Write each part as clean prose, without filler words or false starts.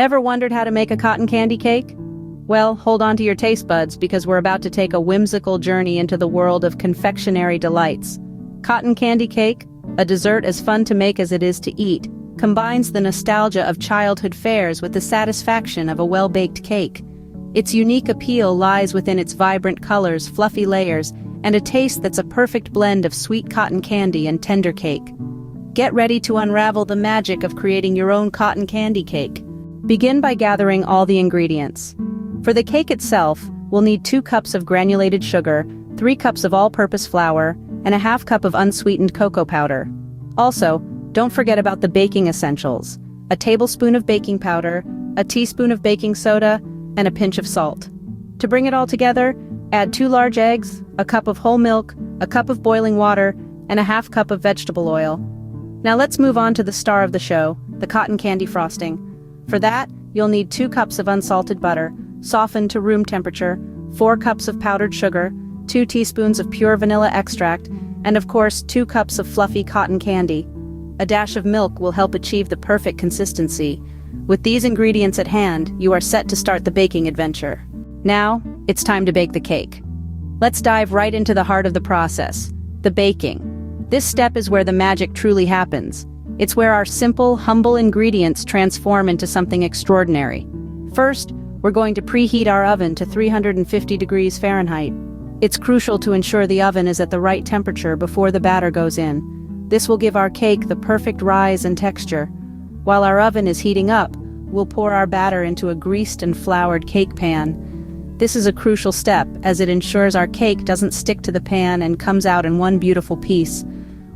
Ever wondered how to make a cotton candy cake? Well, hold on to your taste buds because we're about to take a whimsical journey into the world of confectionery delights. Cotton candy cake, a dessert as fun to make as it is to eat, combines the nostalgia of childhood fairs with the satisfaction of a well-baked cake. Its unique appeal lies within its vibrant colors, fluffy layers, and a taste that's a perfect blend of sweet cotton candy and tender cake. Get ready to unravel the magic of creating your own cotton candy cake. Begin by gathering all the ingredients. For the cake itself, we'll need 2 cups of granulated sugar, 3 cups of all-purpose flour, and a ½ cup of unsweetened cocoa powder. Also, don't forget about the baking essentials: a tablespoon of baking powder, a teaspoon of baking soda, and a pinch of salt. To bring it all together, add 2 large eggs, a cup of whole milk, a cup of boiling water, and a ½ cup of vegetable oil. Now let's move on to the star of the show, the cotton candy frosting. For that, you'll need 2 cups of unsalted butter, softened to room temperature, 4 cups of powdered sugar, 2 teaspoons of pure vanilla extract, and of course 2 cups of fluffy cotton candy. A dash of milk will help achieve the perfect consistency. With these ingredients at hand, you are set to start the baking adventure. Now, it's time to bake the cake. Let's dive right into the heart of the process, the baking. This step is where the magic truly happens. It's where our simple, humble ingredients transform into something extraordinary. First, we're going to preheat our oven to 350 degrees Fahrenheit. It's crucial to ensure the oven is at the right temperature before the batter goes in. This will give our cake the perfect rise and texture. While our oven is heating up, we'll pour our batter into a greased and floured cake pan. This is a crucial step as it ensures our cake doesn't stick to the pan and comes out in one beautiful piece.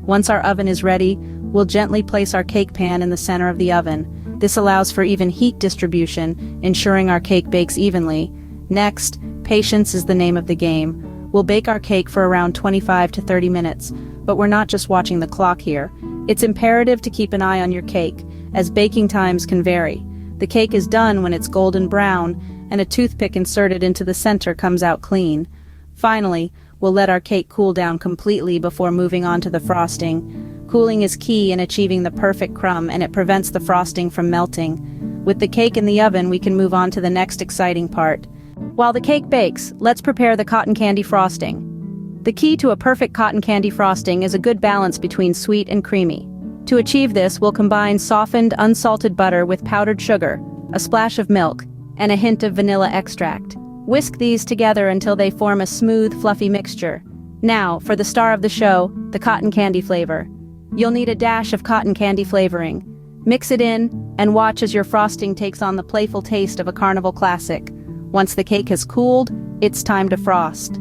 Once our oven is ready, we'll gently place our cake pan in the center of the oven. This allows for even heat distribution, ensuring our cake bakes evenly. Next, patience is the name of the game. We'll bake our cake for around 25 to 30 minutes, but we're not just watching the clock here. It's imperative to keep an eye on your cake, as baking times can vary. The cake is done when it's golden brown, and a toothpick inserted into the center comes out clean. Finally, we'll let our cake cool down completely before moving on to the frosting. Cooling is key in achieving the perfect crumb, and it prevents the frosting from melting. With the cake in the oven, we can move on to the next exciting part. While the cake bakes, let's prepare the cotton candy frosting. The key to a perfect cotton candy frosting is a good balance between sweet and creamy. To achieve this, we'll combine softened, unsalted butter with powdered sugar, a splash of milk, and a hint of vanilla extract. Whisk these together until they form a smooth, fluffy mixture. Now, for the star of the show, the cotton candy flavor. You'll need a dash of cotton candy flavoring. Mix it in, and watch as your frosting takes on the playful taste of a carnival classic. Once the cake has cooled, it's time to frost.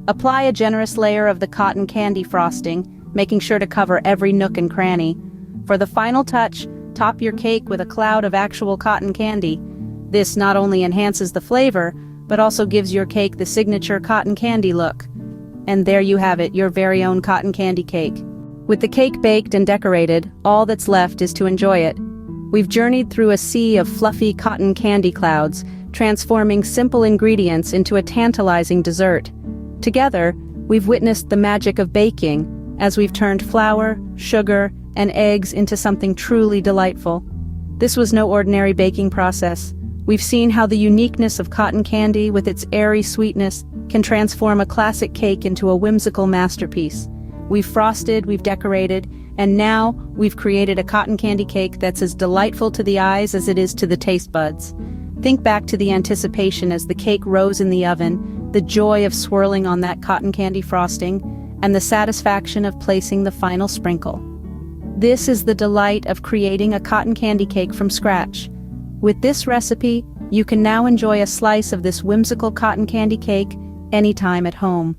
Apply a generous layer of the cotton candy frosting, making sure to cover every nook and cranny. For the final touch, top your cake with a cloud of actual cotton candy. This not only enhances the flavor, but also gives your cake the signature cotton candy look. And there you have it, your very own cotton candy cake. With the cake baked and decorated, all that's left is to enjoy it. We've journeyed through a sea of fluffy cotton candy clouds, transforming simple ingredients into a tantalizing dessert. Together, we've witnessed the magic of baking, as we've turned flour, sugar, and eggs into something truly delightful. This was no ordinary baking process. We've seen how the uniqueness of cotton candy, with its airy sweetness, can transform a classic cake into a whimsical masterpiece. We've frosted, we've decorated, and now we've created a cotton candy cake that's as delightful to the eyes as it is to the taste buds. Think back to the anticipation as the cake rose in the oven, the joy of swirling on that cotton candy frosting, and the satisfaction of placing the final sprinkle. This is the delight of creating a cotton candy cake from scratch. With this recipe, you can now enjoy a slice of this whimsical cotton candy cake anytime at home.